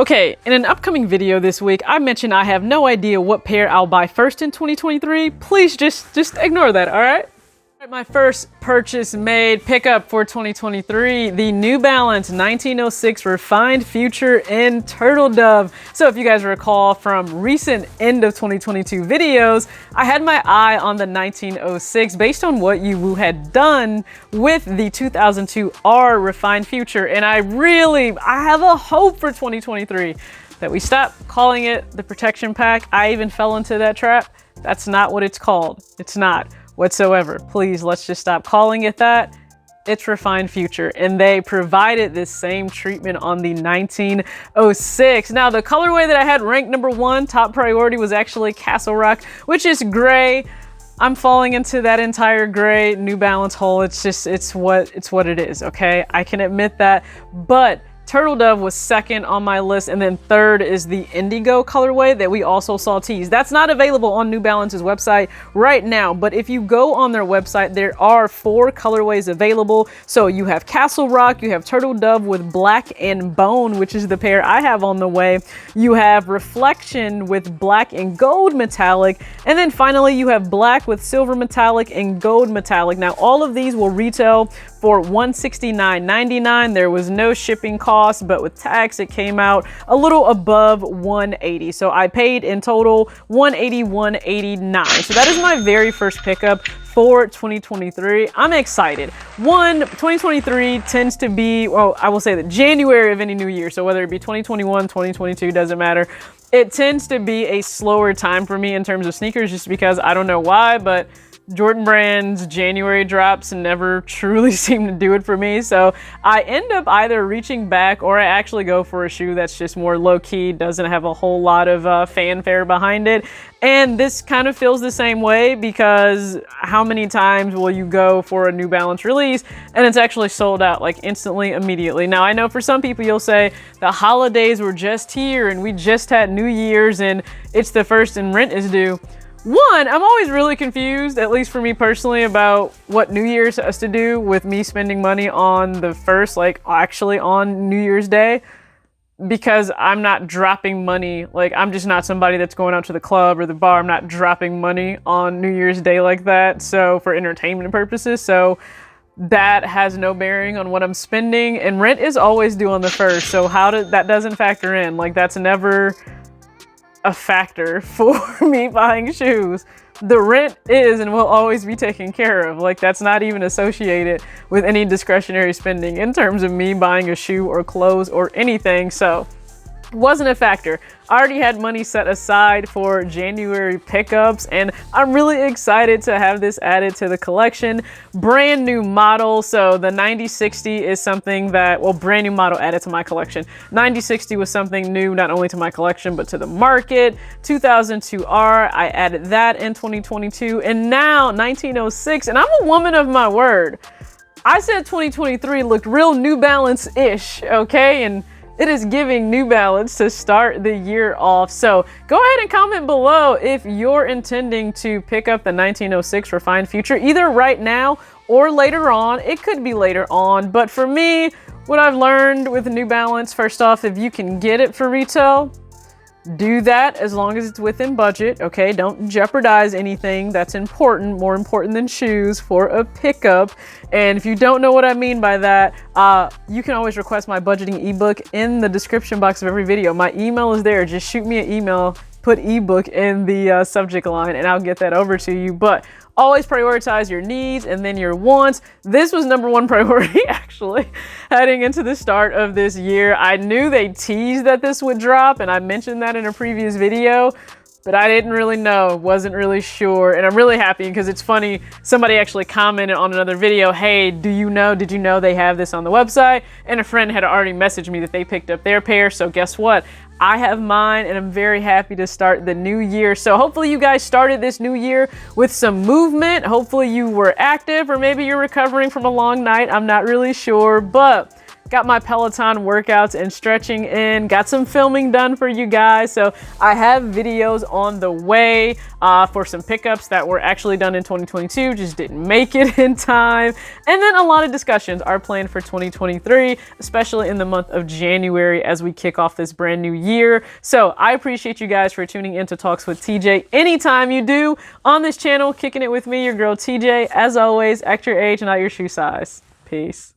Okay, in an upcoming video this week, I mentioned I have no idea what pair I'll buy first in 2023. Please just ignore that, all right? My first purchase made pickup for 2023, the New Balance 1906 Refined Future in Turtledove. So if you guys recall from recent end of 2022 videos, I had my eye on the 1906 based on what you had done with the 2002 R Refined Future. And I have a hope for 2023 that we stop calling it the protection pack. I even fell into that trap. That's not what it's called. It's not whatsoever. Please, let's just stop calling it that. It's Refined Future, and they provided this same treatment on the 1906. Now, the colorway that I had ranked number one, top priority, was actually Castle Rock, which is gray. I'm falling into that entire gray New Balance hole. It's what it is, okay? I can admit that, but Turtledove was second on my list, and then third is the Indigo colorway that we also saw teased. That's not available on New Balance's website right now, but if you go on their website, there are 4 colorways available. So you have Castle Rock, you have Turtledove with Black and Bone, which is the pair I have on the way. You have Reflection with Black and Gold Metallic, and then finally you have Black with Silver Metallic and Gold Metallic. Now all of these will retail for $169.99. There was no shipping cost, but with tax it came out a little above $180. So I paid in total $181.89. So that is my very first pickup for 2023. I'm excited. 2023 tends to be, well, I will say the January of any new year. So whether it be 2021, 2022, doesn't matter. It tends to be a slower time for me in terms of sneakers, just because I don't know why, but Jordan Brand's January drops never truly seem to do it for me. So I end up either reaching back, or I actually go for a shoe that's just more low-key, doesn't have a whole lot of fanfare behind it. And this kind of feels the same way, because how many times will you go for a New Balance release and it's actually sold out like instantly, immediately? Now I know for some people you'll say the holidays were just here and we just had New Year's and it's the first and rent is due. One, I'm always really confused, at least for me personally, about what New Year's has to do with me spending money on the first, like actually on New Year's Day, because I'm not dropping money. Like, I'm just not somebody that's going out to the club or the bar. I'm not dropping money on New Year's Day like that. So for entertainment purposes, so that has no bearing on what I'm spending, and rent is always due on the first. So that doesn't factor in, like that's never a factor for me buying shoes. The rent is and will always be taken care of. Like, that's not even associated with any discretionary spending in terms of me buying a shoe or clothes or anything. So wasn't a factor. I already had money set aside for January pickups, and I'm really excited to have this added to the collection. Brand new model. So the 9060 is something that, well, brand new model added to my collection. 9060 was something new, not only to my collection, but to the market. 2002R, I added that in 2022, and now 1906, and I'm a woman of my word. I said 2023 looked real New Balance-ish, okay? And it is giving New Balance to start the year off. So go ahead and comment below if you're intending to pick up the 1906 Refined Future, either right now or later on. It could be later on, but for me, what I've learned with New Balance, first off, if you can get it for retail, do that as long as it's within budget, okay? Don't jeopardize anything. That's important, more important than shoes for a pickup. And if you don't know what I mean by that, you can always request my budgeting ebook in the description box of every video. My email is there. Just shoot me an email, put ebook in the subject line, and I'll get that over to you. But always prioritize your needs and then your wants. This was number one priority, actually, heading into the start of this year. I knew they teased that this would drop, and I mentioned that in a previous video, but I didn't really know, wasn't really sure. And I'm really happy because it's funny, somebody actually commented on another video, hey, did you know they have this on the website? And a friend had already messaged me that they picked up their pair. So guess what? I have mine, and I'm very happy to start the new year. So hopefully you guys started this new year with some movement. Hopefully you were active, or maybe you're recovering from a long night. I'm not really sure, but got my Peloton workouts and stretching in, got some filming done for you guys. So I have videos on the way for some pickups that were actually done in 2022, just didn't make it in time. And then a lot of discussions are planned for 2023, especially in the month of January as we kick off this brand new year. So I appreciate you guys for tuning in to Talks with TJ anytime you do on this channel, kicking it with me, your girl TJ. As always, act your age, not your shoe size. Peace.